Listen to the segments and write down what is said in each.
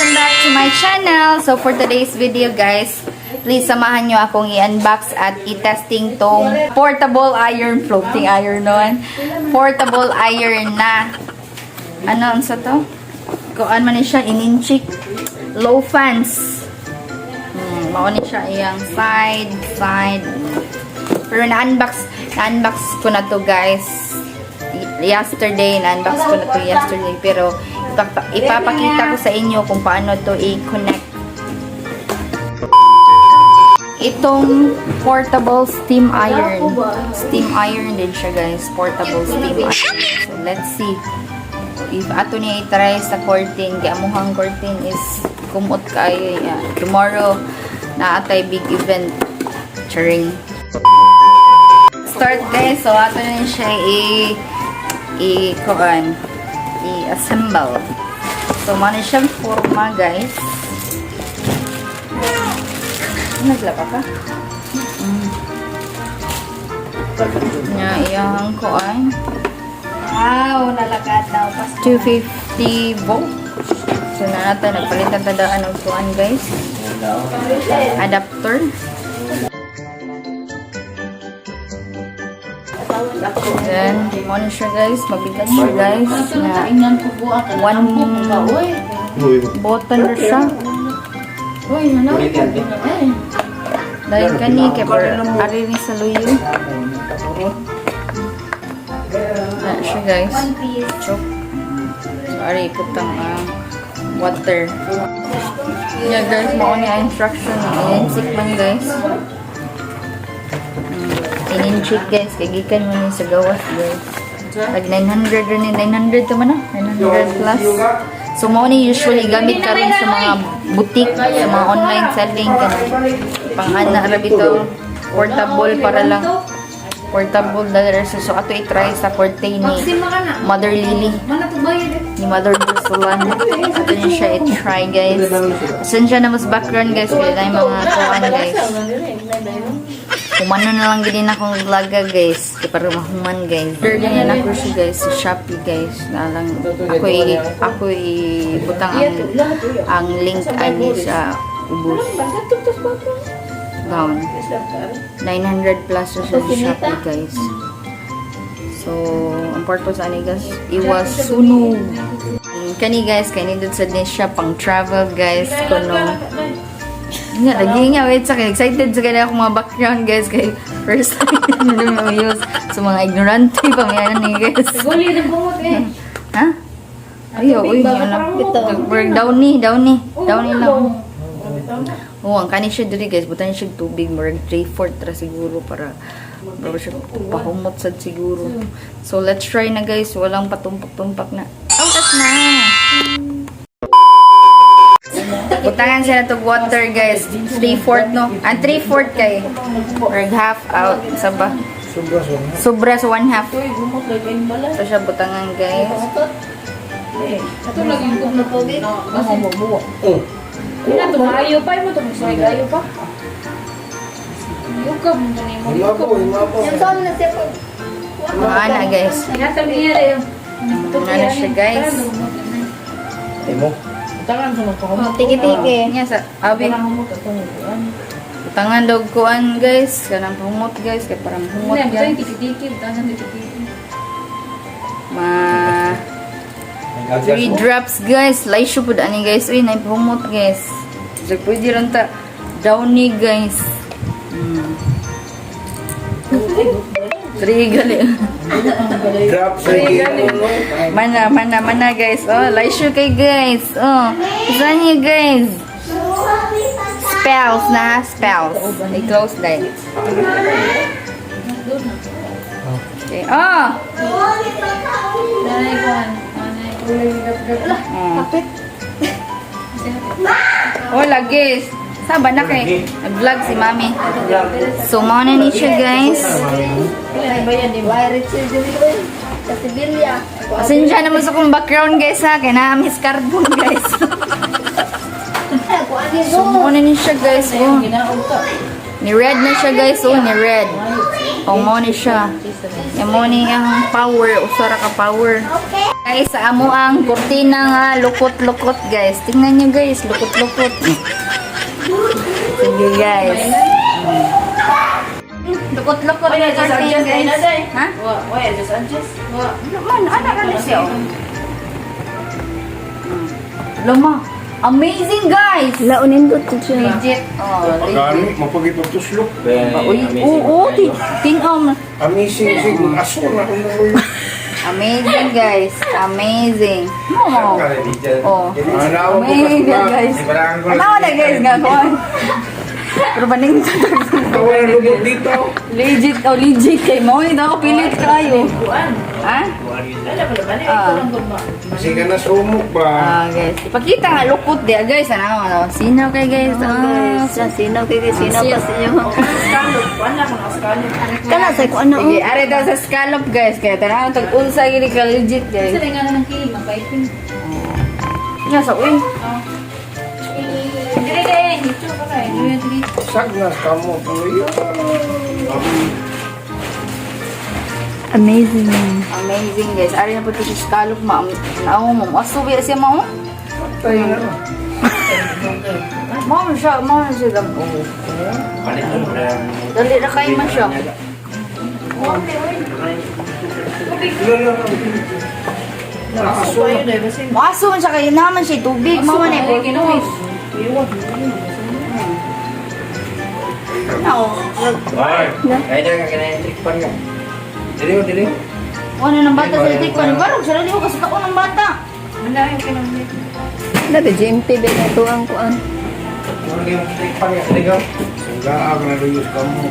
Welcome back to my channel. So for today's video guys, please samahan nyo akong i-unbox at i-testing tong portable iron, floating iron noon. Portable iron na. Ano ang sa to? Kuan man ni siya, ininchik. Low fans. Mauni siya iyang side. Pero na-unbox ko na to guys. Yesterday, na-unbox ko na to yesterday. Pero ipapakita ko sa inyo kung paano to i-connect. Itong portable steam iron. Steam iron din siya guys. Portable steam iron. So let's see. If ato niya i-try sa curtain, kaya amuhang curtain is kumot kayo. Yeah. Tomorrow, naatay big event. Charing. Start guys. So ato na siya i-assemble. So, muna siyang forma, guys. Naglapa ka? Iyang kuan. Wow, nalagat daw. 250 volt. So, natin, nagpalitan tadaan ng kuan, guys. Adapter. Then, muna siya guys, mabigat siya guys, na one button na siya. Dahil kani, kaya parang ari ni sa luyo. Na siya guys. So, ari, putang water. Yeah guys, mauni ang instruction. Inisik man guys. Ininchik guys, kagikan mo niya sa gawas guys. Like 900 rin, 900 to man na, 900 plus. So mo ni usually gamit ka rin sa mga butik, sa mga online selling ka na. Pang-ana rabi to, portable para lang. Portable dahil so ato i-try sa curtain ni Mother Lily. Ni Mother Dursulan. Ato niya siya i-try guys. Saan siya na mas background guys, kaya na yung mga kuhan guys. Humano na lang ginin akong vlogga guys. Kaya para mahuman guys. Order din ako siya guys sa Shopee guys. Nalang ako ibutang ang link ani sa ubos. Down. 900 plus siya sa Shopee guys. So, ang purpose ani guys, iwas sunog. Kani guys, kani dun sa din siya pang travel guys. Kuno nga, lagi nga, wait sa excited sa kanya akong mga background guys kay first time na mo use sa mga ignorante pamayanan ni guys. Ha? Ayo, uy, downy lang. Ang kani siya diri guys, butan siya tubig, marag 3/4 ra siguro para siya pahumot sad siguro. So let's try na guys, walang patumpak-tumpak na. Out na! Butangan siya na to water guys. 3/4 no? 3/4 kay. Or half out. Saba. Sobra sa 1/2. So siya butangan guys. Ito naging kung na to din. Ina to maayo pa mo to say gayo pa. Yukab mo ni mo. Yung son na siya. Ana guys. Nata niya rin. Ano siya guys? Imo. Tangan sa mga Tiki-tiki. Nya sa abi. Butangan dog kuan guys. Kanang humot guys. Kaya parang humot guys. Tiki-tiki. Tangan tiki-tiki. 3 drops guys. Laisyo po ani guys. Uy, naipahumot guys. So pwede rin ta. Downy guys. 3 gali. Drop gali. Mana guys. Oh, laisyo kay guys. Oh, saan niya guys? Spells na, spells. I-close that. Okay. Oh! Wala guys. Saba na kay vlog si mami. So mo na ni siya guys. Pasensya naman sa kong background guys ha. Kaya na-miss carbon guys. So mo na ni siya guys. Oh. Ni red na siya guys. Oh, ni red. O mo ni siya. Yung mo ni ang power, usara ka power. Guys, sa amo ang kurtina nga lukot-lukot guys. Tingnan nyo guys, lukot-lukot. Sige guys. Lukot-lukot na kurtina guys. Ha? Why, just adjust. Man, anak ka siya. Lama. Amazing guys! Launin ko to siya. Legit. Oh, Pagkano, legit. mapagipagtuslok. Uy, oo, tingam. Amazing, sig, aso na kung naroy. Amazing guys. Amazing. Oh. Oh. Amazing guys. Ano na guys nga kuan? Pero baning Tawa na lubog dito. legit oh legit kay mo ni daw pilit kayo. Ha? Kasi ka na sumok ba? Guys, ipakita nga lukot dia guys ano. Sinaw kay guys. Sinaw kay sinaw pa sa inyo. Kana sa ko ano. Sige, are daw sa scallop guys. Kaya tanaw tag unsa gini ka legit guys. Kasi nga na ng kilim, mapaitin. Nga sa uy. Dire din, dito ka kay. Dire. Sag na kamo. Amazing. Amazing guys. Ari na po ito sa scallop ma. Nao mo. Asubi siya mo. Tayo na. Mo siya gam. Dali na kayo man siya. Aso na. Aso man siya kayo naman siya tubig. Mama na po. Nao. Ay, kaya ka kina-trick pa nga. Dili. Ano ng bata sa itik pa? Barog siya rin kasi ako ng bata. Nabi GMT ba na to ang kuan. Ano yung trick pa nga? Dili ka. Sangga ka na luyos kamo.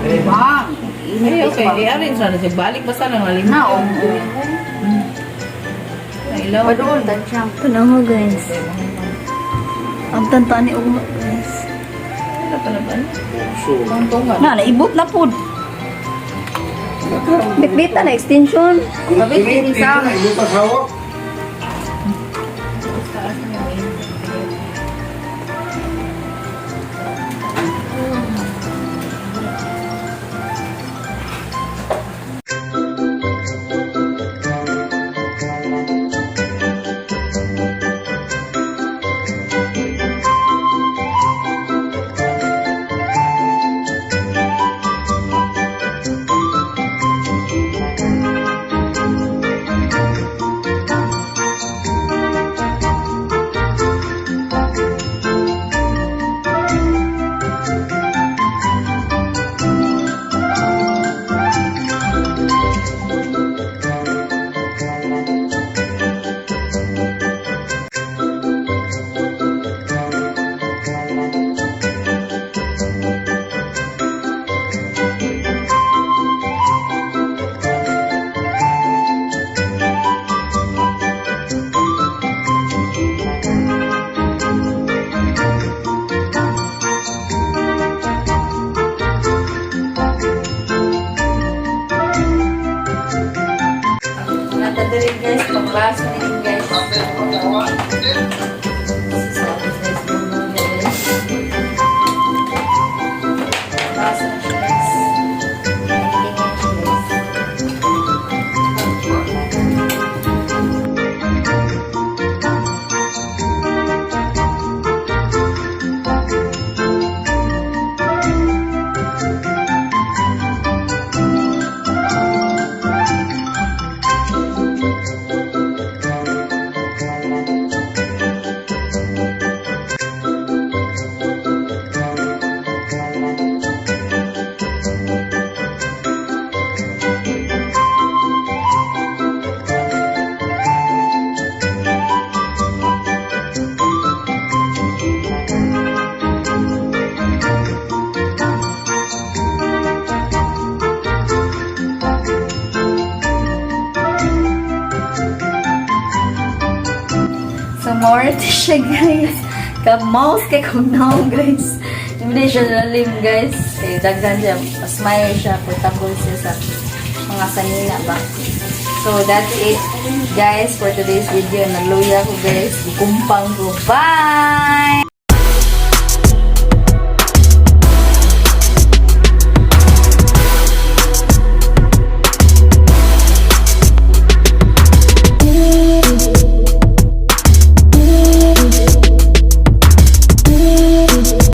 Dili. Bang. Okay, okay. Di arin sa nagbalik basta lang alim. Nao. Ilaw. Padoon dan siya. Tanaw guys. Ang tantani umo guys. Ano pa naman? So, Tungtungan. Na, naibot na po. Bitbita na extension. Mabit din sa Ito pa hawak. Nadali guys, pang-last na rin guys. Last na siya guys. Ending na siya guys. So, more to siya, guys. Ka-mouse kay kung naong, guys. Hindi siya lalim, guys. Kaya daghan siya. Smile siya. Portable siya sa mga sanina ba. So, that's it, guys, for today's video. Naluya ko, guys. Kumpang ko. Bye!